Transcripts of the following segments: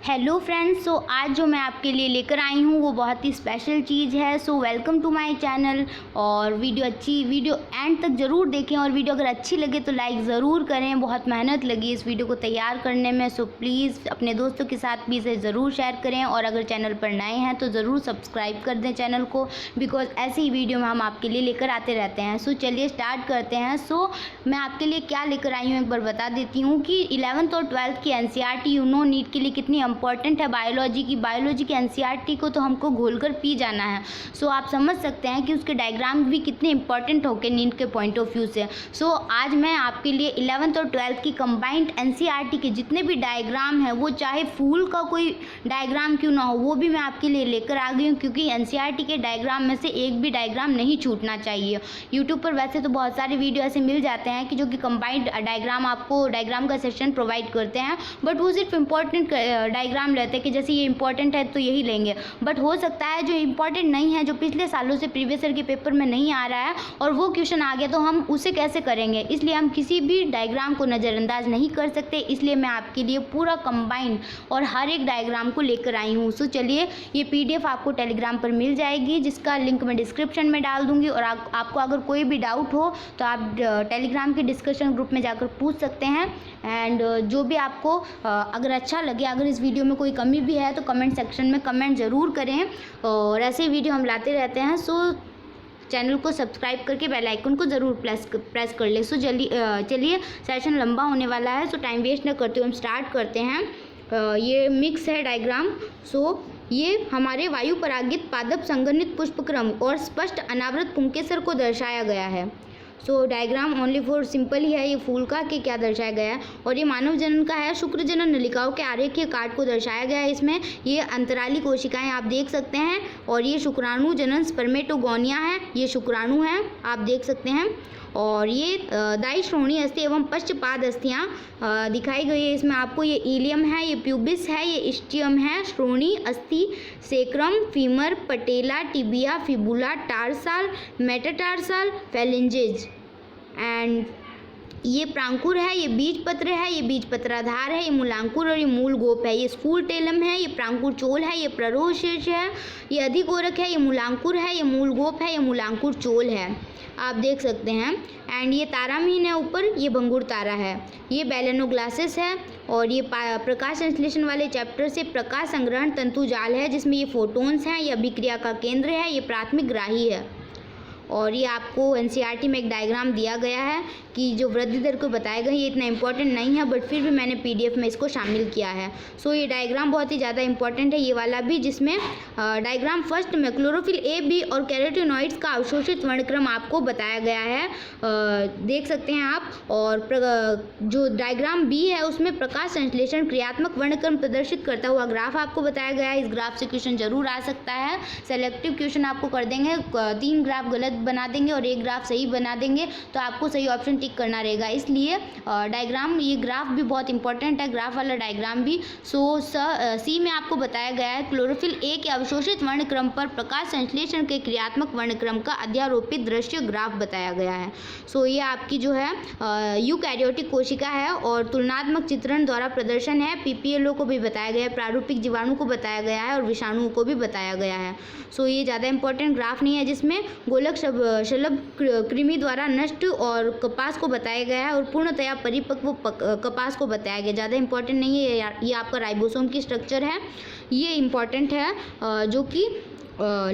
Hello friends, सो आज जो मैं आपके लिए लेकर आई हूँ वो बहुत ही स्पेशल चीज़ है। So welcome to my channel. और वीडियो एंड तक ज़रूर देखें और वीडियो अगर अच्छी लगे तो लाइक ज़रूर करें। बहुत मेहनत लगी इस वीडियो को तैयार करने में, सो प्लीज़ अपने दोस्तों के साथ भी इसे ज़रूर शेयर करें। और अगर चैनल पर नए हैं तो ज़रूर सब्सक्राइब कर दें चैनल को, बिकॉज ऐसी ही वीडियो में हम आपके लिए लेकर आते रहते हैं। सो चलिए स्टार्ट करते हैं। सो मैं आपके लिए क्या लेकर आई हूँ एक बार बता देती हूँ कि 11th और 12th की एनसीईआरटी नीट के लिए कितनी इंपॉर्टेंट है। बायोलॉजी की एनसीईआरटी को तो हमको घोलकर पी जाना है। सो आप समझ सकते हैं कि उसके डायग्राम भी कितने इंपॉर्टेंट होंगे नीट के पॉइंट ऑफ व्यू से। सो आज मैं आपके लिए 11th और 12th की कंबाइंड एनसीईआरटी के जितने भी डायग्राम हैं, वो चाहे फूल का कोई डायग्राम क्यों ना हो, वो भी मैं आपके लिए लेकर आ गई हूँ, क्योंकि एनसीईआरटी के डायग्राम में से एक भी डायग्राम नहीं छूटना चाहिए। यूट्यूब पर वैसे तो बहुत सारे वीडियो ऐसे मिल जाते हैं कि जो कि कंबाइंड डायग्राम आपको डायग्राम का सेशन प्रोवाइड करते हैं, बट वो सिर्फ इंपॉर्टेंट डायग्राम रहते हैं कि जैसे ये इंपॉर्टेंट है तो यही लेंगे। बट हो सकता है जो इंपॉर्टेंट नहीं है, जो पिछले सालों से प्रीवियस ईयर के पेपर में नहीं आ रहा है और वो क्वेश्चन आ गया, तो हम उसे कैसे करेंगे। इसलिए हम किसी भी डायग्राम को नज़रअंदाज नहीं कर सकते। इसलिए मैं आपके लिए पूरा कंबाइंड और हर एक डायग्राम को लेकर आई हूँ। सो चलिए, ये PDF आपको टेलीग्राम पर मिल जाएगी, जिसका लिंक मैं डिस्क्रिप्शन में डाल दूँगी। और आपको अगर कोई भी डाउट हो तो आप टेलीग्राम के डिस्कशन ग्रुप में जाकर पूछ सकते हैं। एंड जो भी आपको अगर अच्छा लगे, अगर इस वीडियो में कोई कमी भी है तो कमेंट सेक्शन में कमेंट ज़रूर करें। और ऐसे वीडियो हम लाते रहते हैं। सो चैनल को सब्सक्राइब करके बेल आइकन को ज़रूर प्रेस कर ले। सो चलिए, सेशन लंबा होने वाला है, सो टाइम वेस्ट न करते हुए हम स्टार्ट करते हैं। ये मिक्स है डायग्राम। सो ये हमारे वायु परागित पादप संघनित पुष्पक्रम और स्पष्ट अनावृत पुंकेसर को दर्शाया गया है। सो डायग्राम ओनली फॉर सिंपल ही है ये फूल का कि क्या दर्शाया गया है। और ये मानव जनन का है। शुक्र जनन नलिकाओं के आरेखीय काट को दर्शाया गया है। इसमें ये अंतराली कोशिकाएं आप देख सकते हैं। और ये शुक्राणु जनन स्पर्मेटोगोनिया है, ये शुक्राणु हैं, आप देख सकते हैं। और ये दाई श्रोणी अस्थि एवं पश्चपाद अस्थियाँ दिखाई गई है। इसमें आपको ये इलियम है, ये प्यूबिस है, ये इस्टियम है, श्रोणी अस्थि, sacrum, femur, patella, tibia, fibula, tarsal, metatarsal, phalanges. And ये प्रांकुर है, ये बीज पत्र है, ये बीज पत्राधार है, ये मूलांकुर और ये मूल गोप है। ये स्फूल टेलम है, ये प्रांकुर चोल है, ये प्ररोह शीर्ष है, ये अधिकोरक है, ये मूलांकुर है, ये मूल गोप है, ये मूलांकुर चोल है, आप देख सकते हैं। एंड ये तारामीन है ऊपर, ये भंगुर तारा है। ये बेलेनोग्लासिस है। और ये प्रकाश संश्लेषण वाले चैप्टर से प्रकाश संग्रहण तंतु जाल है, जिसमें ये फोटोन्स हैं, ये अभिक्रिया का केंद्र है, ये प्राथमिक ग्राही है। और ये आपको एनसीईआरटी में एक डायग्राम दिया गया है कि जो वृद्धि दर को बताया गया, ये इतना इंपॉर्टेंट नहीं है, बट फिर भी मैंने PDF में इसको शामिल किया है। सो ये डायग्राम बहुत ही ज़्यादा इंपॉर्टेंट है, ये वाला भी, जिसमें डायग्राम फर्स्ट में क्लोरोफिल A, B और कैरोटीनॉइड्स का अवशोषित वर्णक्रम आपको बताया गया है, देख सकते हैं आप। और जो डायग्राम B है उसमें प्रकाश संश्लेषण क्रियात्मक वर्णक्रम प्रदर्शित करता हुआ ग्राफ आपको बताया गया है। इस ग्राफ से क्वेश्चन जरूर आ सकता है। सेलेक्टिव क्वेश्चन आपको कर देंगे, 3 ग्राफ गलत बना देंगे और 1 ग्राफ सही बना देंगे, तो आपको सही ऑप्शन टिक करना रहेगा। इसलिए डायग्राम, ये ग्राफ भी बहुत इंपॉर्टेंट है, ग्राफ वाला डायग्राम भी। सो C में आपको बताया गया है क्लोरोफिल A के अवशोषित वर्णक्रम पर प्रकाश संश्लेषण के क्रियात्मक वर्णक्रम का अध्यारोपित दृश्य ग्राफ बताया गया है। सो ये आपकी जो है यूकैरियोटिक कोशिका है और तुलनात्मक चित्रण द्वारा प्रदर्शन है। PPLO को भी बताया गया है, प्रारूपिक जीवाणु को बताया गया है और विषाणुओं को भी बताया गया है। सो ये ज़्यादा इंपॉर्टेंट ग्राफ नहीं है, जिसमें गोलक शलभ कृमि द्वारा नष्ट और कपास को बताया गया है और पूर्णतया परिपक्व कपास को बताया गया। ज़्यादा इंपॉर्टेंट नहीं है। ये आपका राइबोसोम की स्ट्रक्चर है, ये इंपॉर्टेंट है, जो कि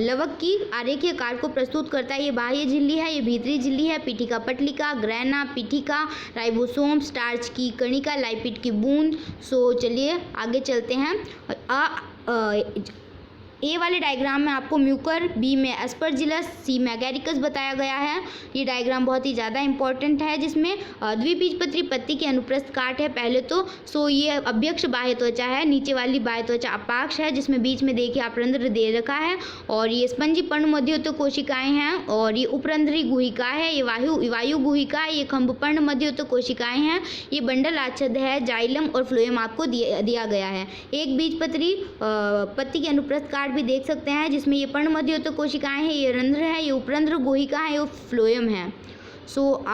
लवक की आरेखीय काट को प्रस्तुत करता है। ये बाह्य झिल्ली है, ये भीतरी झिल्ली है, पीठिका पटलिका, ग्रैना, पीठिका, राइबोसोम, स्टार्च की कणिका, लाइपिड की बूंद। सो चलिए आगे चलते हैं। A वाले डायग्राम में आपको म्यूकर, B में एस्परजिलस, C में एगैरिकस बताया गया है। ये डायग्राम बहुत ही ज़्यादा इंपॉर्टेंट है, जिसमें द्विबीजपत्री पत्ती की अनुप्रस्थ काट है पहले तो। सो ये अभ्यक्ष बाह्य त्वचा है, नीचे वाली बाह्य त्वचा अपाक्ष है, जिसमें बीच में देखिए अपरंध्र दे रखा है। और ये स्पंजी पर्ण मध्योतक कोशिकाएं हैं। और ये उपरंध्री गुहिका है, ये वायु गुहिका है, ये खंभपर्ण मध्योतक कोशिकाएं हैं। ये बंडल आच्छद है, जाइलम और फ्लोएम आपको दिया गया है। एक बीजपत्री पत्ती की अनुप्रस्थ काट भी देख सकते हैं, जिसमें ये पर्ण मध्योतक कोशिकाएं हैं, ये रंध्र है, ये उपरंध्र गुहिका है, ये फ्लोएम है। सो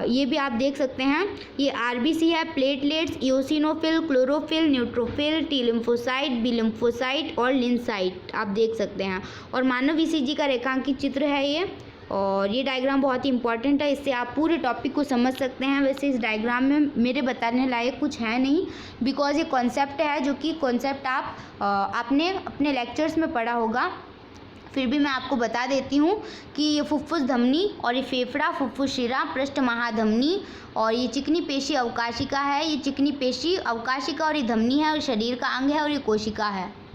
ये भी आप देख सकते हैं। ये आरबीसी है, platelets, eosinophil, chlorophyll, neutrophil, T lymphocyte, B lymphocyte और लिंसाइट आप देख सकते हैं। और मानव ईसीजी का रेखांकित चित्र है ये। और ये डायग्राम बहुत ही इंपॉर्टेंट है, इससे आप पूरे टॉपिक को समझ सकते हैं। वैसे इस डायग्राम में मेरे बताने लायक कुछ है नहीं, बिकॉज ये कॉन्सेप्ट है जो कि कॉन्सेप्ट आपने अपने लेक्चर्स में पढ़ा होगा। फिर भी मैं आपको बता देती हूँ कि ये फुफ्फुस धमनी और ये फेफड़ा, फुफ्फुस शिरा, पृष्ठ महाधमनी और ये चिकनी पेशी अवकाशिका है। ये चिकनी पेशी अवकाशिका और ये धमनी है और शरीर का अंग है और ये कोशिका है।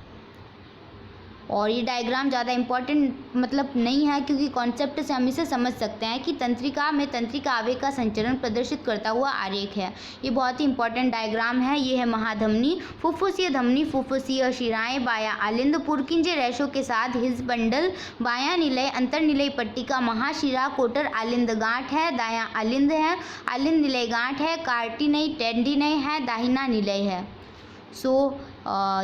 और ये डायग्राम ज़्यादा इम्पॉर्टेंट मतलब नहीं है, क्योंकि कॉन्सेप्ट से हम इसे समझ सकते हैं कि तंत्रिका में तंत्रिका आवेग का संचरण प्रदर्शित करता हुआ आरेख है। ये बहुत ही इंपॉर्टेंट डायग्राम है। ये है महाधमनी, फुफ्फुसीय धमनी, फुफ्फुसीय शिराएं, बायां आलिंद पुरकिंजे रेशों के साथ हिज बंडल, बायां निलय अंतर्निलय पट्टिका, महाशिरा, कोटर आलिंद गांठ है, दायां आलिंद है, आलिंद निलय गांठ है, कार्टिनई टेंडिनई है, दाहिना निलय है।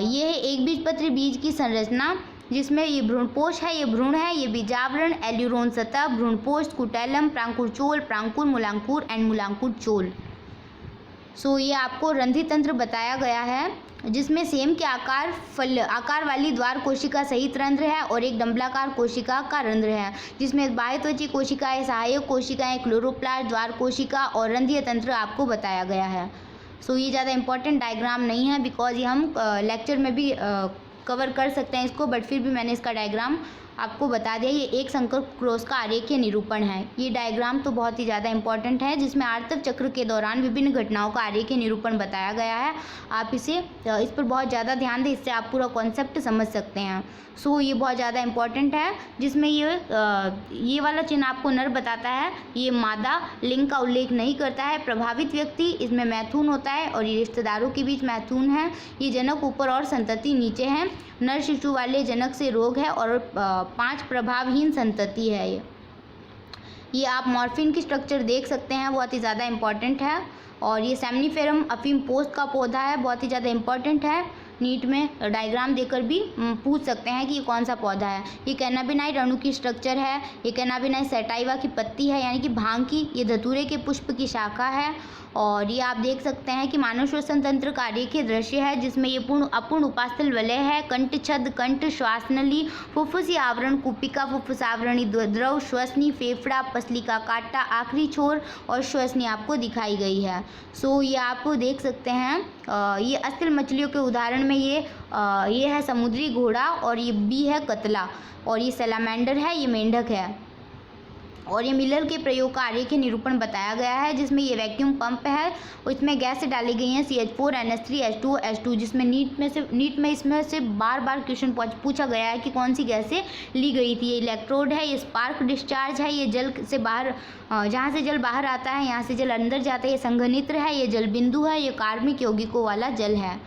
ये है एक बीजपत्री बीज की संरचना, जिसमें ये भ्रूणपोष है, ये भ्रूण है, ये बीजावरण, एल्यूरोन सतह, भ्रूणपोष, कुटैलम, प्रांकुर चोल, प्रांकुर, मूलांकुर एंड मूलांकुर चोल। ये आपको रंध्र तंत्र बताया गया है, जिसमें सेम के आकार वाली द्वार कोशिका सहित रंध्र है और एक डंबलाकार कोशिका का रंध्र है, जिसमें बाह्यत्वची कोशिकाएं, सहायक कोशिकाएं, क्लोरोप्लास्ट, द्वार कोशिका और रंध्रीय तंत्र आपको बताया गया है। ये ज़्यादा इंपॉर्टेंट डायग्राम नहीं है, बिकॉज ये हम लेक्चर में भी कवर कर सकते हैं इसको, बट फिर भी मैंने इसका डायग्राम आपको बता दिया। ये एक संकर क्रॉस का आरेखीय निरूपण है। ये डायग्राम तो बहुत ही ज़्यादा इंपॉर्टेंट है, जिसमें आर्तव चक्र के दौरान विभिन्न घटनाओं का आरेखीय निरूपण बताया गया है। आप इस पर बहुत ज़्यादा ध्यान दें, इससे आप पूरा कॉन्सेप्ट समझ सकते हैं। ये बहुत ज़्यादा इंपॉर्टेंट है, जिसमें ये वाला चिन्ह आपको नर बताता है, ये मादा, लिंग का उल्लेख नहीं करता है। प्रभावित व्यक्ति, इसमें मैथुन होता है और ये रिश्तेदारों के बीच मैथुन है। ये जनक ऊपर और संतति नीचे है। नर शिशु वाले जनक से रोग है और 5 प्रभावहीन संतति है। ये आप मॉर्फिन की स्ट्रक्चर देख सकते हैं, बहुत ही ज़्यादा इंपॉर्टेंट है। और ये सेमनीफेरम अफीम पोस्ट का पौधा है, बहुत ही ज़्यादा इंपॉर्टेंट है। नीट में डायग्राम देकर भी पूछ सकते हैं कि ये कौन सा पौधा है। ये कैनाबिनाइड अणु की स्ट्रक्चर है। ये कैनाबिनाइड सैटाइवा की पत्ती है, यानी कि भांग की। ये धतूरे के पुष्प की शाखा है। और ये आप देख सकते हैं कि मानव श्वसन तंत्र का आरेखीय दृश्य है, जिसमें ये अपूर्ण उपास्थल वलय है, कंठ छद, कंठ, श्वासनली, फुफ्फुसी आवरण, कुपिका, फुफ्फुसावरणी द्रव, श्वसनी, फेफड़ा, पसलिका काटा, आखिरी छोर और श्वसनी आपको दिखाई गई है। ये आप देख सकते हैं। ये अस्थिल मछलियों के उदाहरण में ये है समुद्री घोड़ा और ये बी है कतला और ये सैलामेंडर है, ये मेंढक है। और ये मिलर के प्रयोग का आरेखीय निरूपण बताया गया है, जिसमें ये वैक्यूम पंप है और इसमें गैस डाली गई हैं CH4, NH3, H2, जिसमें नीट में इसमें से बार बार क्वेश्चन पूछा गया है कि कौन सी गैसें ली गई थी। ये इलेक्ट्रोड है, ये स्पार्क डिस्चार्ज है, ये जल से बाहर जहाँ से जल बाहर आता है यहाँ से जल अंदर जाता है, ये संघनित्र है, ये जल बिंदु है, ये कार्बनिक यौगिकों वाला जल है।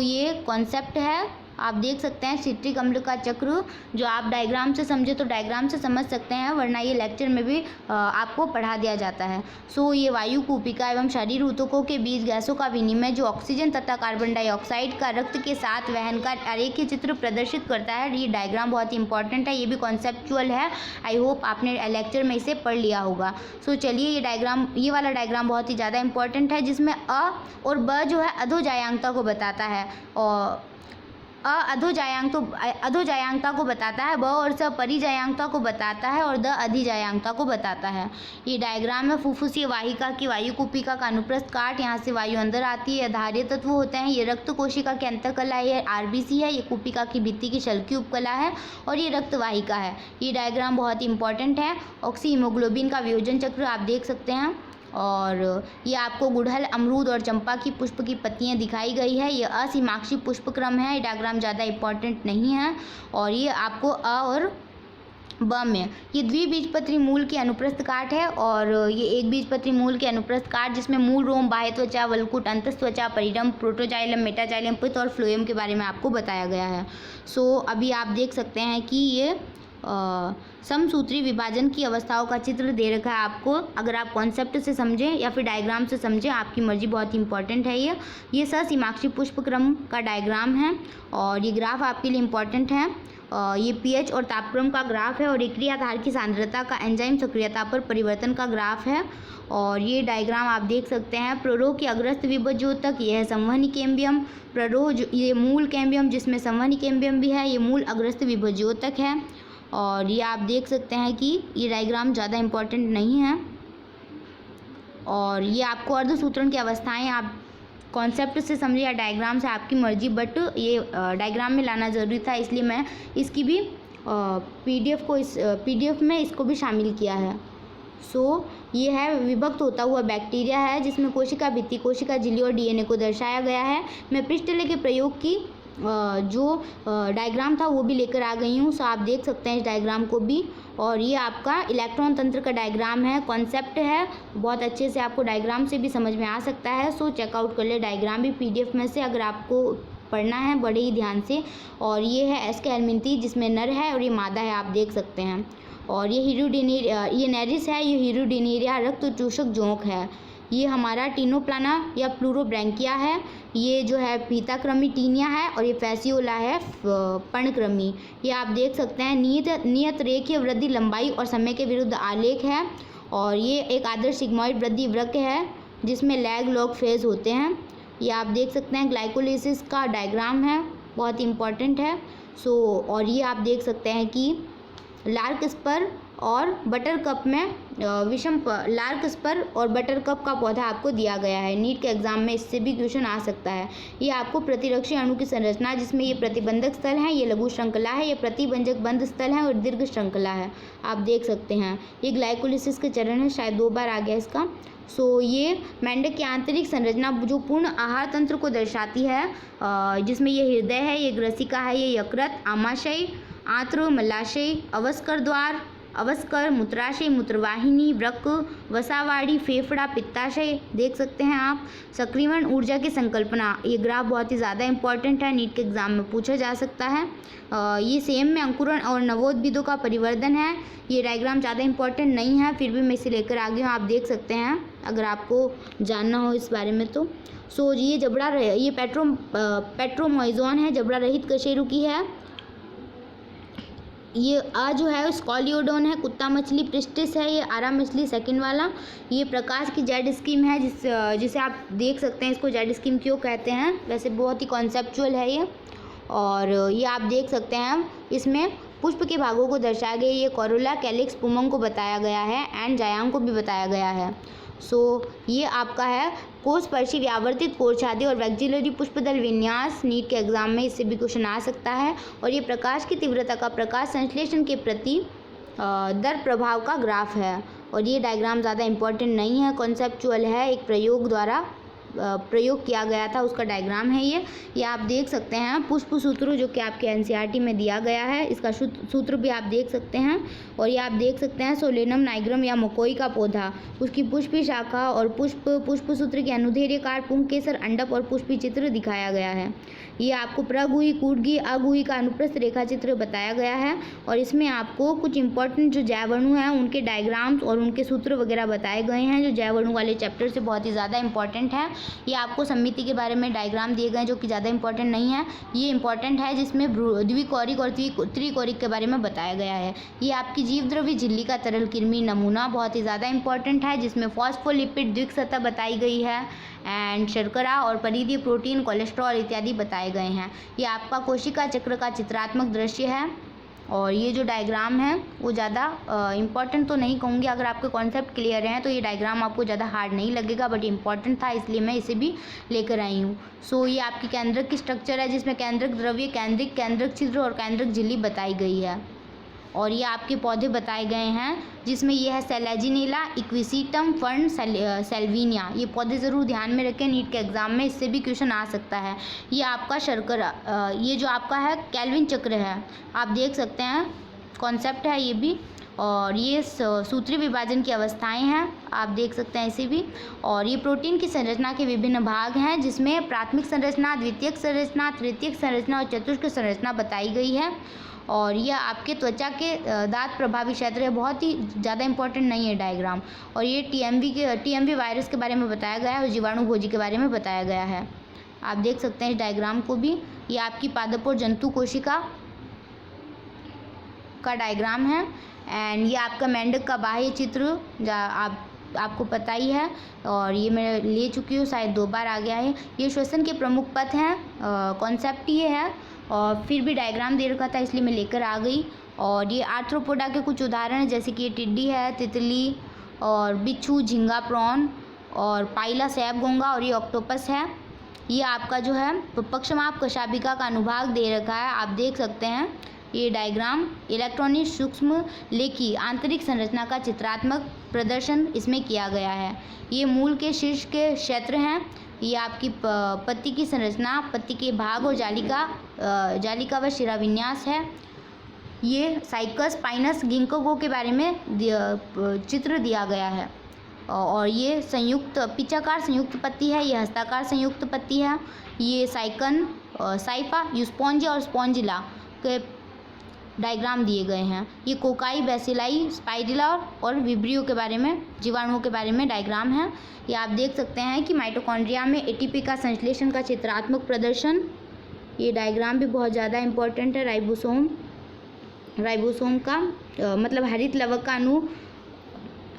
ये कॉन्सेप्ट है, आप देख सकते हैं। सिट्रिक अम्ल का चक्र, जो आप डायग्राम से समझे तो डायग्राम से समझ सकते हैं, वरना ये लेक्चर में भी आपको पढ़ा दिया जाता है। ये वायु कूपिका एवं शरीर ऊतकों के बीच गैसों का विनिमय, जो ऑक्सीजन तथा कार्बन डाइऑक्साइड का रक्त के साथ वहन का आरेखीय चित्र प्रदर्शित करता है। ये डायग्राम बहुत ही इंपॉर्टेंट है, ये भी कॉन्सेप्चुअल है। आई होप आपने लेक्चर में इसे पढ़ लिया होगा। चलिए, ये वाला डायग्राम बहुत ही ज़्यादा इंपॉर्टेंट है, जिसमें अ और ब जो है अधोजायांकता को बताता है, और अधोजायांकता को बताता है, ब और स परिजायांकता को बताता है और द अधिजायांकता को बताता है। ये डायग्राम में फुफ्फुसीय वाहिका की वायु कूपिका का अनुप्रस्थ काट, यहाँ से वायु अंदर आती है, आधारीय तत्व होते हैं। ये रक्त कोशिका की अंतःकला है, ये आरबीसी है, ये कूपिका की भित्ति की शल्की उपकला है और ये रक्त वाहिका है। ये डायग्राम बहुत ही इंपॉर्टेंट है। ऑक्सी हीमोग्लोबिन का वियोजन चक्र आप देख सकते हैं। और ये आपको गुड़हल, अमरूद और चंपा की पुष्प की पत्तियां दिखाई गई है। ये असीमाक्षी पुष्प क्रम है। ये डायग्राम ज़्यादा इंपॉर्टेंट नहीं है। और ये आपको अ और ब में ये द्विबीजपत्री मूल की अनुप्रस्थ काट है, और ये एक बीजपत्री मूल के अनुप्रस्थ काट, जिसमें मूल, रोम, बाह्य त्वचा, वलकुट, अंतस्त्वचा, परिरंभ, प्रोटोजाइलम, मेटाजाइलम, पित्त और फ्लोएम के बारे में आपको बताया गया है। अभी आप देख सकते हैं कि ये समसूत्री विभाजन की अवस्थाओं का चित्र दे रखा है आपको। अगर आप कॉन्सेप्ट से समझें या फिर डायग्राम से समझें, आपकी मर्जी, बहुत ही इंपॉर्टेंट है ये ससीमाक्षी पुष्प क्रम का डायग्राम है और ये ग्राफ आपके लिए इम्पॉर्टेंट है। ये पीएच और तापक्रम का ग्राफ है और एक क्रियाधार की सांद्रता का एंजाइम सक्रियता पर परिवर्तन का ग्राफ है। और ये डायग्राम आप देख सकते हैं। प्ररोह की अग्रस्त विभज्योतक, यह है संवहनी कैम्बियम। प्ररोह ये मूल कैम्बियम जिसमें संवहनी कैम्बियम भी है, ये मूल अग्रस्त विभज्योतक है। और ये आप देख सकते हैं कि ये डायग्राम ज़्यादा इम्पोर्टेंट नहीं है। और ये आपको अर्धसूत्रण की अवस्थाएं आप कॉन्सेप्ट से समझे या डायग्राम से आपकी मर्जी, बट ये डायग्राम में लाना ज़रूरी था, इसलिए मैं इसकी भी पीडीएफ में इसको भी शामिल किया है। ये है विभक्त होता हुआ बैक्टीरिया है जिसमें कोशिका भित्ति, कोशिका झिल्ली और डीएनए को दर्शाया गया है। मैं पृष्ठलेख के प्रयोग की जो डायग्राम था वो भी लेकर आ गई हूँ। आप देख सकते हैं इस डायग्राम को भी। और ये आपका इलेक्ट्रॉन तंत्र का डायग्राम है, कॉन्सेप्ट है, बहुत अच्छे से आपको डायग्राम से भी समझ में आ सकता है। चेकआउट कर ले डायग्राम भी पीडीएफ में से, अगर आपको पढ़ना है बड़े ही ध्यान से। और ये है एस्के हेलमिंथी जिसमें नर है और ये मादा है, आप देख सकते हैं। और ये हीरोडिनेरिया, ये नेरिस है, ये हीरोडिनेरिया रक्त चूषक जोंक है। ये हमारा टीनोप्लाना या प्लूरोब्रैंकिया है। ये जो है फीताक्रमी टीनिया है और ये फैसियोला है पर्णक्रमी। ये आप देख सकते हैं नियत रेखीय वृद्धि लंबाई और समय के विरुद्ध आलेख है। और ये एक आदर्श सिग्मॉइड वृद्धि वृक्क है जिसमें लैग लॉग फेज होते हैं। ये आप देख सकते हैं ग्लाइकोलिसिस का डायग्राम है, बहुत इंपॉर्टेंट है। और ये आप देख सकते हैं कि लार्क स्पर और बटर कप में लार्क स्पर और बटर कप का पौधा आपको दिया गया है। नीट के एग्जाम में इससे भी क्वेश्चन आ सकता है। ये आपको प्रतिरक्षी अणु की संरचना जिसमें ये प्रतिबंधक स्थल है, ये लघु श्रृंखला है, ये प्रतिबंधक बंध स्थल है और दीर्घ श्रृंखला है, आप देख सकते हैं। ये ग्लाइकोलिसिस के चरण है, शायद 2 बार आ गया इसका। ये मेंढक की आंतरिक संरचना जो पूर्ण आहार तंत्र को दर्शाती है, जिसमें ये हृदय है, ये ग्रसिका है, ये यकृत, आमाशय, आंत्र, मलाशय, अवस्कर द्वार, अवस्कर, मूत्राशय, मूत्रवाहिनी, वृक्क, वसावाड़ी, फेफड़ा, पित्ताशय, देख सकते हैं आप। सक्रियण ऊर्जा की संकल्पना, ये ग्राफ बहुत ही ज़्यादा इंपॉर्टेंट है, नीट के एग्जाम में पूछा जा सकता है। ये सेम में अंकुरण और नवोद्भिदों का परिवर्धन है। ये डायग्राम ज़्यादा इंपॉर्टेंट नहीं है, फिर भी मैं इसे लेकर आ गई हूँ, आप देख सकते हैं अगर आपको जानना हो इस बारे में तो। ये जबड़ा ये पेट्रोमोइजोन है, जबड़ा रहित कशेरुकी है। ये जो है स्कॉलियोडोन है, कुत्ता मछली प्रिस्टिस है, ये आरा मछली सेकंड वाला। ये प्रकाश की जेड स्कीम है जिसे आप देख सकते हैं, इसको जेड स्कीम क्यों कहते हैं, वैसे बहुत ही कॉन्सेप्चुअल है ये। और ये आप देख सकते हैं इसमें पुष्प के भागों को दर्शाया गया, ये कोरोला, कैलिक्स, पुमंग को बताया गया है एंड जायांग को भी बताया गया है। ये आपका है कोषस्पर्शी व्यावर्तित कोरछादी और वैक्जिलरी पुष्पदल विन्यास, नीट के एग्जाम में इससे भी क्वेश्चन आ सकता है। और ये प्रकाश की तीव्रता का प्रकाश संश्लेषण के प्रति दर प्रभाव का ग्राफ है। और ये डायग्राम ज़्यादा इम्पोर्टेंट नहीं है, कॉन्सेप्चुअल है, एक प्रयोग द्वारा प्रयोग किया गया था उसका डायग्राम है ये आप देख सकते हैं। पुष्प सूत्र जो कि आपके एनसीईआरटी में दिया गया है, इसका सूत्र भी आप देख सकते हैं। और ये आप देख सकते हैं सोलेनम नाइग्रम या मकोई का पौधा, उसकी पुष्पी शाखा और पुष्प सूत्र के अनुदैर्घ्यकार पुंकेसर अंडप और पुष्पी चित्र दिखाया गया है। ये आपको प्रगुही, कूटगी, अगुही का अनुप्रस्थ रेखा चित्र बताया गया है। और इसमें आपको कुछ इंपॉर्टेंट जो जैवणु हैं उनके डायग्राम्स और उनके सूत्र वगैरह बताए गए हैं, जो जैवणु वाले चैप्टर से बहुत ही ज़्यादा इंपॉर्टेंट है। ये आपको समिति के बारे में डायग्राम दिए गए हैं जो कि ज़्यादा इंपॉर्टेंट नहीं है, ये इंपॉर्टेंट है जिसमें द्विकोरिक और त्रिकोरिक के बारे में बताया गया है। ये आपकी जीवद्रव्य झिल्ली का तरल कृमि नमूना बहुत ही ज़्यादा इंपॉर्टेंट है, जिसमें फॉस्फोलिपिड द्विक सतह बताई गई है एंड शर्करा और परिधीय प्रोटीन, कोलेस्ट्रॉल इत्यादि बताए गए हैं। ये आपका कोशिका चक्र का चित्रात्मक दृश्य है। और ये जो डायग्राम है वो ज़्यादा इम्पॉर्टेंट तो नहीं कहूँगी, अगर आपके कॉन्सेप्ट क्लियर हैं तो ये डायग्राम आपको ज़्यादा हार्ड नहीं लगेगा, बट इम्पॉर्टेंट था इसलिए मैं इसे भी लेकर आई हूँ। ये आपकी केंद्रक की स्ट्रक्चर है जिसमें केंद्रक द्रव्य, केंद्रक छिद्र और केंद्रक झिल्ली बताई गई है। और ये आपके पौधे बताए गए हैं जिसमें ये है सेलेजिनेला, इक्विसिटम, फर्न, सेल्विनिया। ये पौधे ज़रूर ध्यान में रखें, नीट के एग्जाम में इससे भी क्वेश्चन आ सकता है। ये आपका शर्करा, ये जो आपका है कैल्विन चक्र है, आप देख सकते हैं, कॉन्सेप्ट है ये भी। और ये सूत्री विभाजन की अवस्थाएं हैं, आप देख सकते हैं इसे भी। और ये प्रोटीन की संरचना के विभिन्न भाग हैं जिसमें प्राथमिक संरचना, द्वितीयक संरचना, तृतीयक संरचना और चतुष्क संरचना बताई गई है। और यह आपके त्वचा के दांत प्रभावी क्षेत्र है, बहुत ही ज़्यादा इंपॉर्टेंट नहीं है डायग्राम। और ये टीएमवी वायरस के बारे में बताया गया है और जीवाणु भोजी के बारे में बताया गया है, आप देख सकते हैं इस डायग्राम को भी। ये आपकी पादप और जंतु कोशिका का डायग्राम है। एंड ये आपका मेंढक का बाह्य चित्र आपको पता ही है, और ये मैं ले चुकी हूँ, शायद 2 बार आ गया है। ये श्वसन के प्रमुख पथ हैं, कॉन्सेप्ट ये है, और फिर भी डायग्राम दे रखा था इसलिए मैं लेकर आ गई। और ये आर्थ्रोपोडा के कुछ उदाहरण हैं, जैसे कि ये टिड्डी है, तितली और बिच्छू, झींगा, प्रॉन और पाइला सैप घोंगा, और ये ऑक्टोपस है। ये आपका जो है पक्षमाप कशाभिका का अनुभाग दे रखा है, आप देख सकते हैं। ये डायग्राम इलेक्ट्रॉनिक सूक्ष्म लेखी आंतरिक संरचना का चित्रात्मक प्रदर्शन इसमें किया गया है। ये मूल के शीर्ष के क्षेत्र हैं। ये आपकी पत्ती की संरचना, पत्ती के भाग और जालिका व शिराविन्यास है। ये साइकस, स्पाइनस, गिंको के बारे में चित्र दिया गया है। और ये संयुक्त पिचाकार संयुक्त पत्ती है, ये हस्ताकार संयुक्त पत्ती है। ये साइकन, साइफा, यूस्पोंजिया और स्पॉन्जिला के डायग्राम दिए गए हैं। ये कोकाई, बेसिलाई, स्पाइरुला और विब्रियो के बारे में, जीवाणुओं के बारे में डायग्राम है। ये आप देख सकते हैं कि माइटोकॉन्ड्रिया में एटीपी का संश्लेषण का चित्रात्मक प्रदर्शन। ये डायग्राम भी बहुत ज़्यादा इम्पोर्टेंट है। राइबोसोम का मतलब हरित लवक का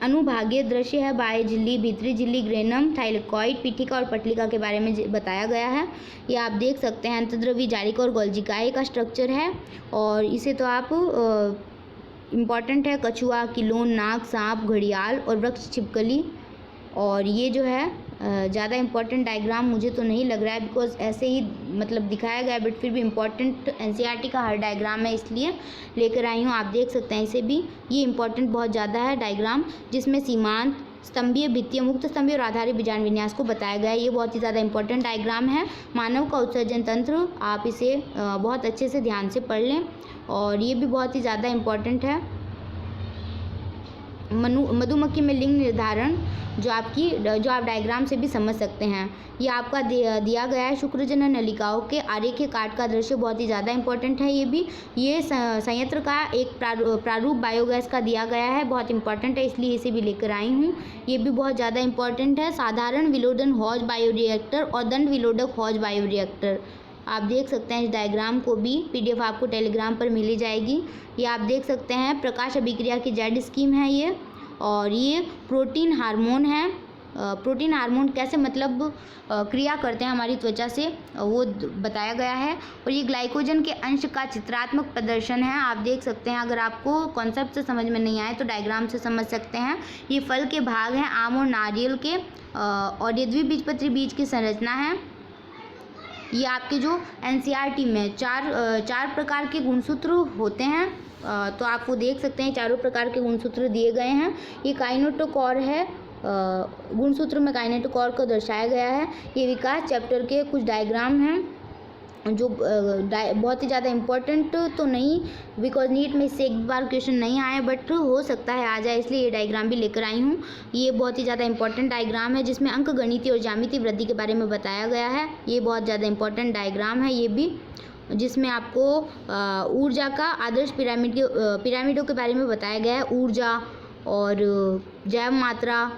अनुभागीय दृश्य है। बाह्य झिल्ली, भीतरी झिल्ली, ग्रेनम, थाइलेकॉइड, पीठिका और पटलिका के बारे में बताया गया है। ये आप देख सकते हैं अंतर्द्रवी जालिका और गोल्जिकाए का स्ट्रक्चर है। और इसे तो आप इम्पॉर्टेंट है कछुआ, किलोन, नाग, सांप, घड़ियाल और वृक्ष छिपकली। और ये जो है ज़्यादा इम्पॉर्टेंट डायग्राम मुझे तो नहीं लग रहा है, बिकॉज ऐसे ही मतलब दिखाया गया है, बट फिर भी इम्पॉर्टेंट एनसीईआरटी का हर डायग्राम है इसलिए लेकर आई हूँ। आप देख सकते हैं इसे भी, ये इम्पॉर्टेंट बहुत ज़्यादा है डायग्राम, जिसमें सीमांत, स्तंभीय, भित्तीय, मुक्त स्तंभीय और आधारी बीजांड विन्यास को बताया गया है। ये बहुत ही ज़्यादा इंपॉर्टेंट डायग्राम है। मानव का उत्सर्जन तंत्र, आप इसे बहुत अच्छे से ध्यान से पढ़ लें, और ये भी बहुत ही ज़्यादा इम्पॉर्टेंट है। मधुमक्खी में लिंग निर्धारण, जो आप डायग्राम से भी समझ सकते हैं। ये आपका दिया गया है शुक्रजनन नलिकाओं के आरेखीय काट का दृश्य, बहुत ही ज़्यादा इंपॉर्टेंट है। ये संयंत्र का एक प्रारूप बायोगैस का दिया गया है, बहुत इंपॉर्टेंट है इसलिए इसे भी लेकर आई हूँ। ये भी बहुत ज़्यादा इंपॉर्टेंट है। साधारण विलोडन हौज बायोरिएक्टर और दंड विलोडक हौज बायोरिएक्टर, आप देख सकते हैं इस डायग्राम को भी, पीडीएफ आपको टेलीग्राम पर मिली जाएगी। ये आप देख सकते हैं प्रकाश अभिक्रिया की जेड स्कीम है ये। और ये प्रोटीन हार्मोन है। प्रोटीन हार्मोन कैसे मतलब क्रिया करते हैं हमारी त्वचा से, वो बताया गया है। और ये ग्लाइकोजन के अंश का चित्रात्मक प्रदर्शन है, आप देख सकते हैं। अगर आपको कॉन्सेप्ट से समझ में नहीं आए तो डायग्राम से समझ सकते हैं। ये फल के भाग हैं, आम और नारियल के, और ये द्विबीजपत्री बीज की संरचना है। ये आपके जो एनसीईआरटी में चार प्रकार के गुणसूत्र होते हैं, तो आप वो देख सकते हैं, चारों प्रकार के गुणसूत्र दिए गए हैं। ये काइनेटोकोर है, गुणसूत्र में काइनेटोकोर को दर्शाया गया है। ये विकास चैप्टर के कुछ डायग्राम हैं जो बहुत ही ज़्यादा इम्पोर्टेंट तो नहीं, बिकॉज नीट में इससे एक बार क्वेश्चन नहीं आए, बट हो सकता है आ जाए, इसलिए ये डायग्राम भी लेकर आई हूँ। ये बहुत ही ज़्यादा इंपॉर्टेंट डायग्राम है जिसमें अंक गणितीय और ज्यामितीय वृद्धि के बारे में बताया गया है। ये बहुत ज़्यादा इंपॉर्टेंट डायग्राम है ये भी, जिसमें आपको ऊर्जा का आदर्श पिरामिडों के बारे में बताया गया है। ऊर्जा और जैव मात्रा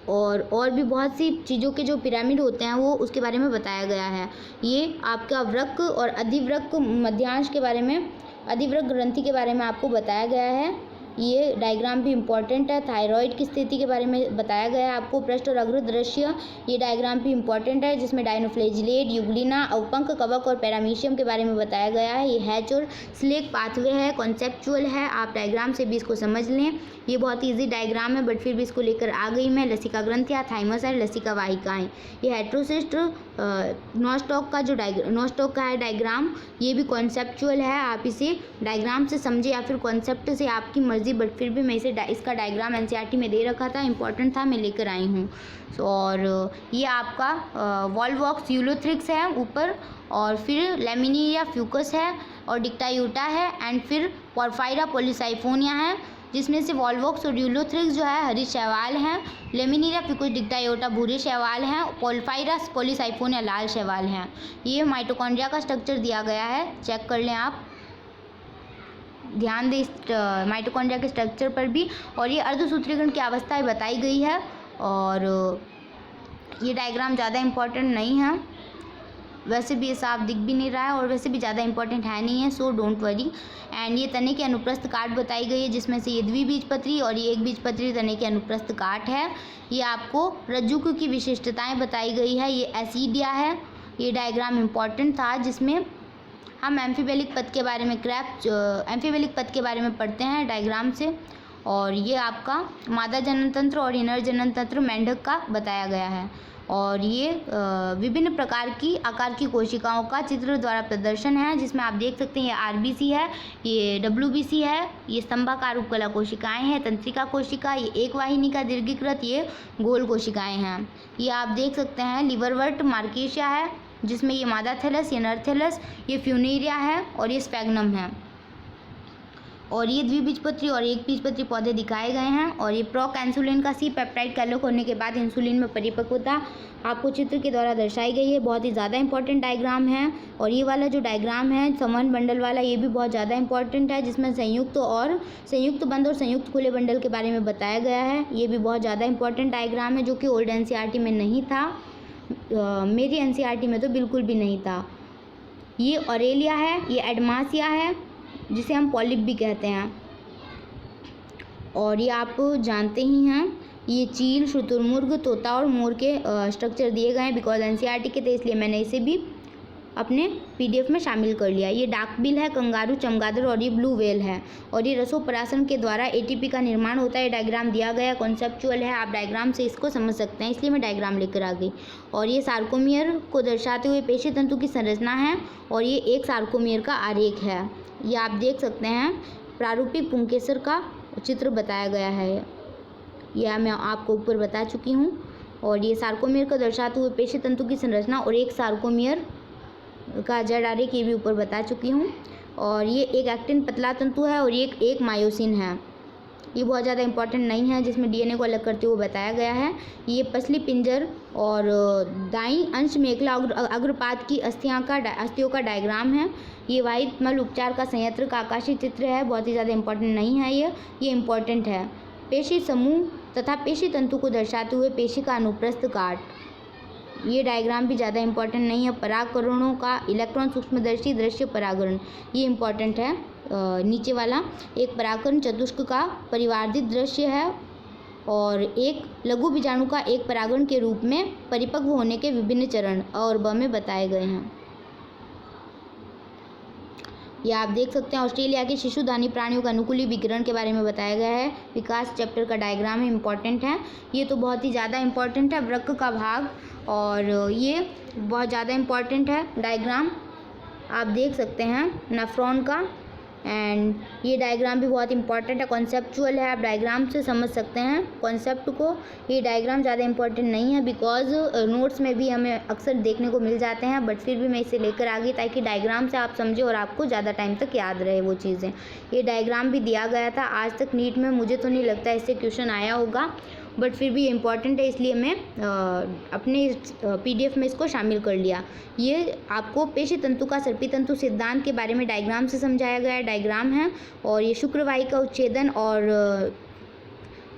और भी बहुत सी चीज़ों के जो पिरामिड होते हैं वो उसके बारे में बताया गया है। ये आपका वृक्क और अधिवृक्क मध्यांश के बारे में, अधिवृक्क ग्रंथि के बारे में आपको बताया गया है। ये डायग्राम भी इम्पॉर्टेंट है। थायराइड की स्थिति के बारे में बताया गया है आपको, पृष्ठ और अग्र दृश्य। ये डायग्राम भी इम्पॉर्टेंट है जिसमें डायनोफ्लेजिलेट, युग्लिना, अवपंक कवक और पैरामीशियम के बारे में बताया गया है। ये हैच और स्लेक पाथवे है, कॉन्सेप्चुअल है, आप डायग्राम से भी इसको समझ लें। ये बहुत ईजी डायग्राम है, बट फिर भी इसको लेकर आ गई मैं। लसिका ग्रंथियाँ, थाइमस है, लसिका वाहिकाएँ। ये हेट्रोसिस्ट नॉस्टॉक का जो नॉस्टॉक का है डायग्राम, ये भी कॉन्सेप्चुअल है, आप इसे डायग्राम से समझे या फिर कॉन्सेप्ट से, आपकी मर्जी, बट फिर भी मैं इसे इसका डायग्राम एनसीईआरटी में दे रखा था, इंपॉर्टेंट था, मैं लेकर आई हूँ। और ये आपका वॉल्वॉक्स यूलोथ्रिक्स है ऊपर, और फिर लेमिनिया फ्यूकस है, और डिक्टायूटा है, एंड फिर पोरफायरा पॉलीसाइफोनिया है, जिसमें से वॉल्वॉक्स और यूलोथ्रिक्स जो है हरित शैवाल हैं, लेमिनिया फ्यूकस डिक्टायोटा भूरे शैवाल हैं, पोरफायरा पॉलीसाइफोनिया लाल शैवाल हैं। ये माइटोकॉन्ड्रिया का स्ट्रक्चर दिया गया है, चेक कर लें आप, ध्यान दें इस माइटोकॉन्ड्रिया के स्ट्रक्चर पर भी। और ये अर्धसूत्रीकरण की अवस्थाएं बताई गई है, और ये डायग्राम ज़्यादा इम्पोर्टेंट नहीं है। वैसे भी ये साफ दिख भी नहीं रहा है और वैसे भी ज़्यादा इंपॉर्टेंट है नहीं है, सो डोंट वरी। एंड ये तने की अनुप्रस्थ काट बताई गई है, जिसमें से ये द्विबीजपत्री और ये एक बीजपत्री तने की अनुप्रस्थ काट है। ये आपको रज्जुक की विशिष्टताएं बताई गई है। ये एसिडिया है। ये डायग्राम इम्पॉर्टेंट था, जिसमें हम एम्फीबेलिक पद के बारे में एम्फीबेलिक पद के बारे में पढ़ते हैं डायग्राम से। और ये आपका मादा जनन तंत्र और इनर जनन तंत्र मेंढक का बताया गया है। और ये विभिन्न प्रकार की आकार की कोशिकाओं का चित्र द्वारा प्रदर्शन है, जिसमें आप देख सकते हैं ये आरबीसी है, ये डब्ल्यूबीसी है, ये स्तंभाकार उपकला कोशिकाएं हैं, तंत्रिका कोशिका, ये एक वाहिनी का दीर्घीकृत, ये गोल कोशिकाएं हैं। ये आप देख सकते हैं लिवरवर्ट मार्केशिया है, जिसमें ये मादा थैलस, ये नर थैलस, ये फ्यूनेरिया है और ये स्फैग्नम है। और ये द्विबीजपत्री और एक बीजपत्री पौधे दिखाए गए हैं। और ये प्रोक इंसुलिन का सी पेप्टाइड का अलग होने के बाद इंसुलिन में परिपक्वता आपको चित्र के द्वारा दर्शाई गई है। बहुत ही ज़्यादा इंपॉर्टेंट डायग्राम है। और ये वाला जो डायग्राम है संवहन बंडल वाला, ये भी बहुत ज़्यादा इंपॉर्टेंट है, जिसमें संयुक्त बंद और संयुक्त खुले बंडल के बारे में बताया गया है। ये भी बहुत ज़्यादा इंपॉर्टेंट डायग्राम है, जो कि ओल्ड एनसीईआरटी में नहीं था। मेरी एनसीईआरटी में तो बिल्कुल भी नहीं था। ये ऑरेलिया है, ये एडमासिया है, जिसे हम पॉलिप भी कहते हैं। और ये आप जानते ही हैं, ये चील, शुतुरमुर्ग, तोता और मोर के स्ट्रक्चर दिए गए हैं, बिकॉज एनसीईआरटी के थे, इसलिए मैंने इसे भी अपने पीडीएफ में शामिल कर लिया। ये डाकबिल है, कंगारू, चमगादड़ और ये ब्लू व्हेल है। और ये रसोपरासन के द्वारा एटीपी का निर्माण होता है। ये डायग्राम दिया गया, कॉन्सेप्चुअल है, आप डायग्राम से इसको समझ सकते हैं, इसलिए मैं डायग्राम लेकर आ गई। और ये सार्कोमियर को दर्शाते हुए पेशी तंतु की संरचना है। और ये एक सार्कोमियर का आरेख है। ये आप देख सकते हैं, प्रारूपिक पुंकेसर का चित्र बताया गया है। यह मैं आपको ऊपर बता चुकी हूँ। और ये सार्कोमियर को दर्शाते हुए पेशी तंतु की संरचना और एक सार्कोमियर का जड़ आरेख, ये भी ऊपर बता चुकी हूँ। और ये एक एक्टिन पतला तंतु है और ये एक मायोसिन है। ये बहुत ज़्यादा इंपॉर्टेंट नहीं है, जिसमें डीएनए को अलग करते हुए बताया गया है। ये पसली पिंजर और दाईं अंश मेखला अग्रपात की अस्थियों का डायग्राम है। ये वाहित मल उपचार का संयंत्र का आकाशीय चित्र है। बहुत ही ज़्यादा इंपॉर्टेंट नहीं है ये इंपॉर्टेंट है। पेशी समूह तथा पेशी तंतु को दर्शाते हुए पेशी का अनुप्रस्थ काट, ये डायग्राम भी ज़्यादा इंपॉर्टेंट नहीं है। परागकणों का इलेक्ट्रॉन सूक्ष्मदर्शी दृश्य परागण, ये इंपॉर्टेंट है। नीचे वाला एक परागकण चतुष्क का परिवर्धित दृश्य है और एक लघु बीजाणु का एक परागण के रूप में परिपक्व होने के विभिन्न चरण अ और ब में बताए गए हैं। यह आप देख सकते हैं, ऑस्ट्रेलिया के शिशुदानी प्राणियों का अनुकूली विकिरण के बारे में बताया गया है। विकास चैप्टर का डायग्राम है, इंपॉर्टेंट है। ये तो बहुत ही ज़्यादा इंपॉर्टेंट है, वृक्क का भाग, और ये बहुत ज़्यादा इंपॉर्टेंट है डायग्राम, आप देख सकते हैं नेफ्रॉन का। एंड ये डायग्राम भी बहुत इंपॉर्टेंट है, कॉन्सेप्चुअल है, आप डायग्राम से समझ सकते हैं कॉन्सेप्ट को। ये डायग्राम ज़्यादा इंपॉर्टेंट नहीं है, बिकॉज नोट्स में भी हमें अक्सर देखने को मिल जाते हैं, बट फिर भी मैं इसे लेकर आ गई ताकि डायग्राम से आप समझें और आपको ज़्यादा टाइम तक याद रहे वो चीज़ें। ये डायग्राम भी दिया गया था आज तक नीट में, मुझे तो नहीं लगता इससे क्वेश्चन आया होगा, बट फिर भी इम्पॉर्टेंट है, इसलिए मैं अपने पीडीएफ में इसको शामिल कर लिया। ये आपको पेशी तंतु का सर्पी तंतु सिद्धांत के बारे में डायग्राम से समझाया गया डायग्राम है। और ये शुक्रवाही का उच्छेदन और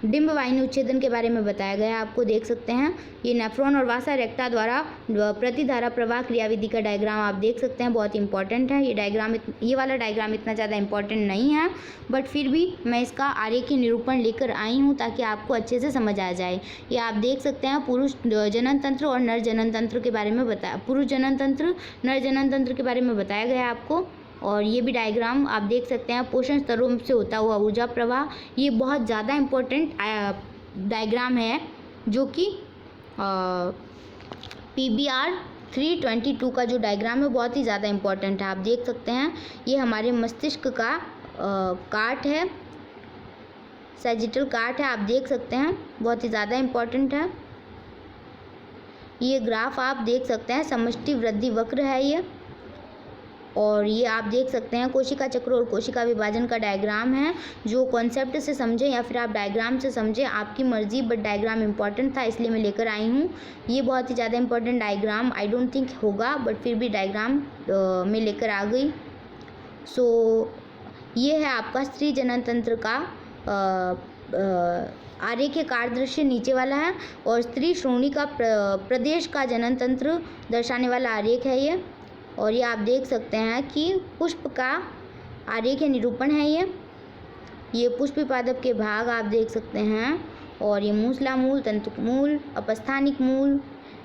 डिम्ब वाहिनी उच्छेदन के बारे में बताया गया है, आपको देख सकते हैं। ये नेफ्रॉन और वासा रेक्टा द्वारा प्रतिधारा प्रवाह क्रियाविधि का डायग्राम आप देख सकते हैं, बहुत इंपॉर्टेंट है। ये वाला डायग्राम इतना ज़्यादा इंपॉर्टेंट नहीं है, बट फिर भी मैं इसका आरेखीय निरूपण लेकर आई हूँ ताकि आपको अच्छे से समझ आ जाए। ये आप देख सकते हैं, पुरुष जनन तंत्र और नर जनन तंत्र के बारे में पुरुष जनन तंत्र, नर जनन तंत्र के बारे में बताया गया है आपको। और ये भी डायग्राम आप देख सकते हैं, पोषण स्तरों से होता हुआ ऊर्जा प्रवाह, ये बहुत ज़्यादा इम्पोर्टेंट डायग्राम है, जो कि PBR 322 का जो डायग्राम है बहुत ही ज़्यादा इम्पोर्टेंट है, आप देख सकते हैं। ये हमारे मस्तिष्क का काट है, सैजिटल काट है, आप देख सकते हैं, बहुत ही ज़्यादा इम्पोर्टेंट है। ये ग्राफ आप देख सकते हैं, समष्टि वृद्धि वक्र है ये। और ये आप देख सकते हैं कोशिका चक्र और कोशिका विभाजन का डायग्राम है, जो कॉन्सेप्ट से समझें या फिर आप डायग्राम से समझें, आपकी मर्जी, बट डायग्राम इंपॉर्टेंट था इसलिए मैं लेकर आई हूँ। ये बहुत ही ज़्यादा important diagram I don't think होगा, बट फिर भी डायग्राम मैं लेकर आ गई। सो ये है आपका स्त्री जनन तंत्र का आरेखीय कार्य दृश्य नीचे वाला है और स्त्री श्रोणी का प्रदेश का जनन तंत्र दर्शाने वाला आरेख है ये। और ये आप देख सकते हैं कि पुष्प का आरेखीय निरूपण है ये पुष्प पादप के भाग आप देख सकते हैं। और ये मूसला मूल, तंतुक मूल, अपस्थानिक मूल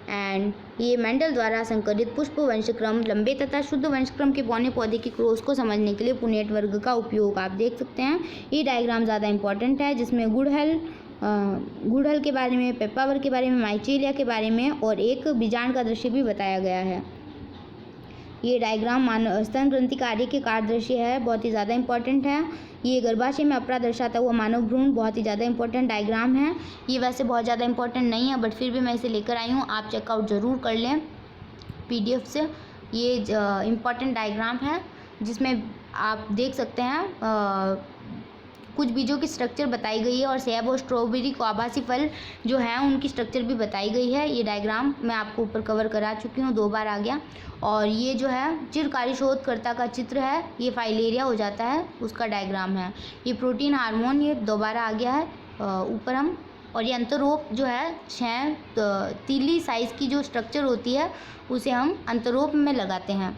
एंड ये मेंडल द्वारा संकलित पुष्प वंशक्रम, लंबे तथा शुद्ध वंशक्रम के पौने पौधे की क्रॉस को समझने के लिए पुनेट वर्ग का उपयोग आप देख सकते हैं। ये डायग्राम ज़्यादा इंपॉर्टेंट है, जिसमें गुड़हल के बारे में, पेप्पावर के बारे में, माइचेलिया के बारे में और एक बीजांड का दृश्य भी बताया गया है। ये डायग्राम स्तन ग्रंथि कार्य के कार्य दृश्य है, बहुत ही ज़्यादा इंपॉर्टेंट है। ये गर्भाशय में अपरा दर्शाता हुआ मानव भ्रूण, बहुत ही ज़्यादा इंपॉर्टेंट डायग्राम है। ये वैसे बहुत ज़्यादा इंपॉर्टेंट नहीं है, बट फिर भी मैं इसे लेकर आई हूँ, आप चेकआउट ज़रूर कर लें PDF से। ये इम्पॉर्टेंट डायग्राम है जिसमें आप देख सकते हैं कुछ बीजों की स्ट्रक्चर बताई गई है और सेब और स्ट्रॉबेरी को आभासी फल जो हैं उनकी स्ट्रक्चर भी बताई गई है। ये डायग्राम मैं आपको ऊपर कवर करा चुकी हूँ, 2 बार आ गया। और ये जो है चिरकारी शोधकर्ता का चित्र है, ये फाइलेरिया हो जाता है, उसका डायग्राम है। ये प्रोटीन हार्मोन, ये दोबारा आ गया है ऊपर हम। और ये अंतरोप जो है 6 तीली साइज़ की जो स्ट्रक्चर होती है उसे हम अंतरोप में लगाते हैं,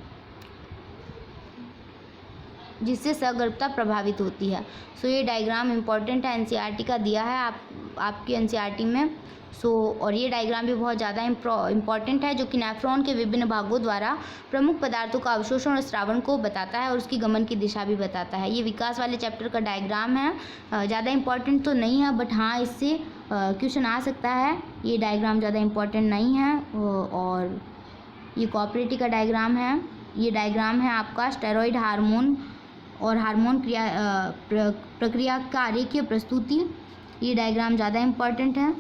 जिससे सगर्भता प्रभावित होती है। सो ये डायग्राम इम्पॉर्टेंट है, NCERT का दिया है आपकी NCERT में। और ये डायग्राम भी बहुत ज़्यादा इम्पॉर्टेंट है, जो कि नेफ्रॉन के विभिन्न भागों द्वारा प्रमुख पदार्थों का अवशोषण और स्रावण को बताता है और उसकी गमन की दिशा भी बताता है। ये विकास वाले चैप्टर का डायग्राम है, ज़्यादा इम्पॉर्टेंट तो नहीं है, बट हाँ इससे क्वेश्चन आ सकता है। ये डायग्राम ज़्यादा इम्पॉर्टेंट नहीं है। और ये कोऑपरेटिव का डायग्राम है। ये डायग्राम है आपका स्टेरॉइड हार्मोन और हार्मोन प्रक्रिया का आरेखीय प्रस्तुति। ये डायग्राम ज़्यादा इम्पॉर्टेंट है,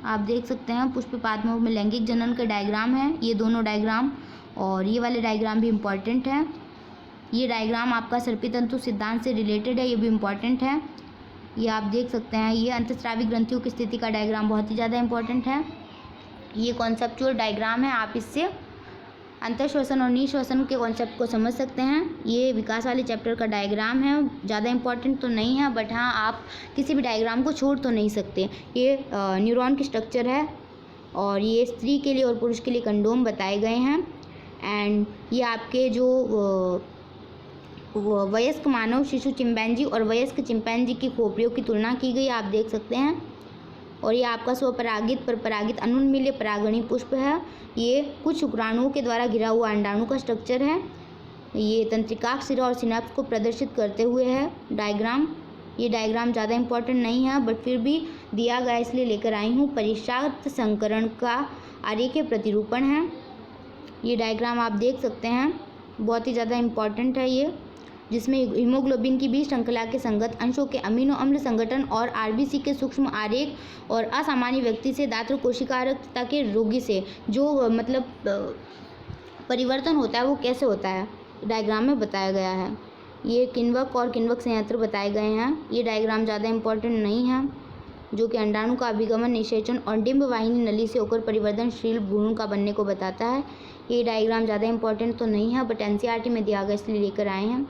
आप देख सकते हैं। पुष्प पादपों में लैंगिक जनन का डायग्राम है ये दोनों डायग्राम, और ये वाले डायग्राम भी इम्पॉर्टेंट है। ये डायग्राम आपका सर्पीतंतु सिद्धांत से रिलेटेड है, ये भी इम्पॉर्टेंट है। ये आप देख सकते हैं। ये अंतःस्रावी ग्रंथियों की स्थिति का डायग्राम बहुत ही ज़्यादा इम्पॉर्टेंट है। ये कॉन्सेप्चुअल डायग्राम है, आप इससे अंतःश्वसन और निःश्वसन के कॉन्सेप्ट को समझ सकते हैं। ये विकास वाले चैप्टर का डायग्राम है, ज़्यादा इंपॉर्टेंट तो नहीं है, बट हाँ आप किसी भी डायग्राम को छोड़ तो नहीं सकते। ये न्यूरॉन की स्ट्रक्चर है और ये स्त्री के लिए और पुरुष के लिए कंडोम बताए गए हैं। एंड ये आपके जो वयस्क मानव शिशु चिंपैंजी और वयस्क चिंपैंजी की खोपड़ियों की तुलना की गई, आप देख सकते हैं। और ये आपका स्वपरागित परपरागित अनुन्मील्य परागणी पुष्प है। ये कुछ शुक्राणुओं के द्वारा घिरा हुआ अंडाणु का स्ट्रक्चर है। ये तंत्रिकाक्ष सिरा और सिनेप्स को प्रदर्शित करते हुए है डायग्राम। ये डायग्राम ज़्यादा इम्पोर्टेंट नहीं है, बट फिर भी दिया गया इसलिए लेकर आई हूँ। परिशाक्त संकरण का आरेखीय प्रतिरूपण है। ये डायग्राम आप देख सकते हैं, बहुत ही ज़्यादा इम्पॉर्टेंट है ये, जिसमें हीमोग्लोबिन की बी श्रृंखला के संगत अंशों के अमीनो अम्ल संगठन और RBC के सूक्ष्म आरेख और असामान्य व्यक्ति से दात्र कोशिकारकता के रोगी से जो मतलब परिवर्तन होता है वो कैसे होता है डायग्राम में बताया गया है। ये किण्वक और किण्वक संयंत्र बताए गए हैं। ये डायग्राम ज़्यादा इम्पोर्टेंट नहीं है, जो कि अंडाणु का अभिगमन, निषेचन और डिंब वाहिनी नली से होकर परिवर्तनशील भ्रूण का बनने को बताता है। ये डायग्राम ज़्यादा इम्पोर्टेंट तो नहीं है, बट NCERT में दिया गया इसलिए लेकर आए हैं।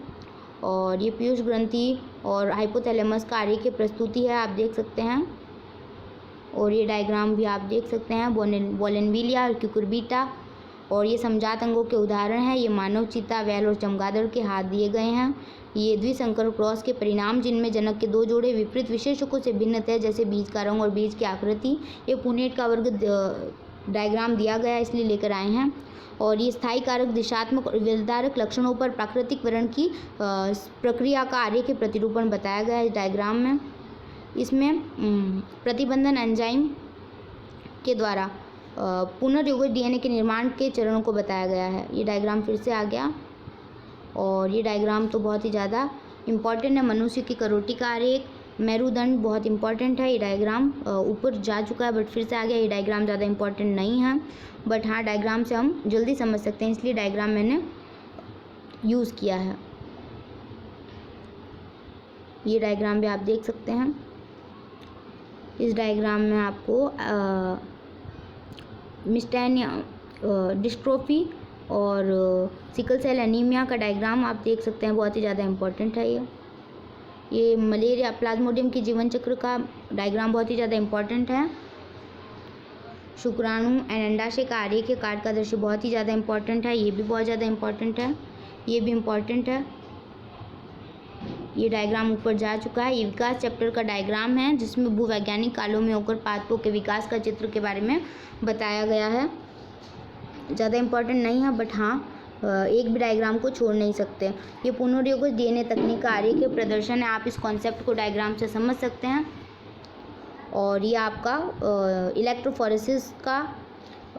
और ये पीयूष ग्रंथि और हाइपोथैलेमस का आरेखीय प्रस्तुति है, आप देख सकते हैं। और ये डायग्राम भी आप देख सकते हैं, बोलेनविलिया और क्यूकुरबिटा। और ये समजात अंगों के उदाहरण हैं। ये मानव, चीता, वैल और चमगादड़ के हाथ दिए गए हैं। ये द्विसंकर क्रॉस के परिणाम, जिनमें जनक के 2 जोड़े विपरीत विशेषकों से भिन्न थे, जैसे बीज का रंग और बीज की आकृति। ये पुनेट का वर्ग डायग्राम दिया गया इसलिए लेकर आए हैं। और ये स्थायी कारक, दिशात्मक और विधारक लक्षणों पर प्राकृतिक वर्ण की प्रक्रिया का आरेखीय प्रतिरूपण बताया गया है इस डायग्राम में। इसमें प्रतिबंधन एंजाइम के द्वारा पुनर्योजित DNA के निर्माण के चरणों को बताया गया है। ये डायग्राम फिर से आ गया। और ये डायग्राम तो बहुत ही ज़्यादा इम्पॉर्टेंट है। मनुष्य की करोटी का आरेख, मेरुदंड बहुत इंपॉर्टेंट है। ये डायग्राम ऊपर जा चुका है, बट फिर से आ गया। ये डायग्राम ज़्यादा इंपॉर्टेंट नहीं है, बट हाँ डायग्राम से हम जल्दी समझ सकते हैं, इसलिए डायग्राम मैंने यूज़ किया है। ये डायग्राम भी आप देख सकते हैं। इस डायग्राम में आपको मिस्टेनिया डिस्ट्रोफी और सिकल सेल एनीमिया का डायग्राम आप देख सकते हैं, बहुत ही ज़्यादा इम्पोर्टेंट है ये मलेरिया प्लाज्मोडियम के जीवन चक्र का डायग्राम बहुत ही ज़्यादा इम्पॉर्टेंट है। शुक्राणु एंड अंडाशय का आरेखीय कार्ड का दृश्य बहुत ही ज़्यादा इम्पॉर्टेंट है, ये भी बहुत ज़्यादा इम्पॉर्टेंट है, ये भी इम्पॉर्टेंट है। ये डायग्राम ऊपर जा चुका है। ये विकास चैप्टर का डायग्राम है जिसमें भूवैज्ञानिक कालों में होकर पादपों के विकास का चित्र के बारे में बताया गया है। ज़्यादा इम्पॉर्टेंट नहीं है बट हाँ एक भी डायग्राम को छोड़ नहीं सकते। ये पुनर्योगज डीएनए तकनीक का आरेखीय प्रदर्शन है, आप इस कॉन्सेप्ट को डायग्राम से समझ सकते हैं। और ये आपका इलेक्ट्रोफोरेसिस का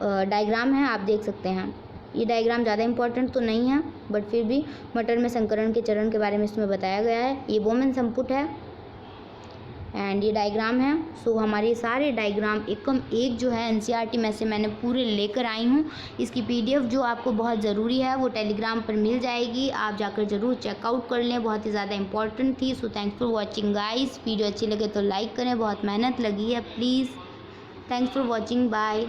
डायग्राम है, आप देख सकते हैं। ये डायग्राम ज़्यादा इम्पॉर्टेंट तो नहीं है बट फिर भी मटर में संकरण के चरण के बारे में इसमें बताया गया है। ये बोमेन संपुट है एंड ये डायग्राम है। सो हमारे सारे डायग्राम एक जो है एनसीईआरटी में से मैंने पूरे लेकर आई हूँ। इसकी पीडीएफ जो आपको बहुत ज़रूरी है वो टेलीग्राम पर मिल जाएगी, आप जाकर ज़रूर चेकआउट कर लें, बहुत ही ज़्यादा इंपॉर्टेंट थी। So thanks for watching guys. Video अच्छी लगे तो लाइक करें, बहुत मेहनत लगी है, please. Thanks for watching, bye.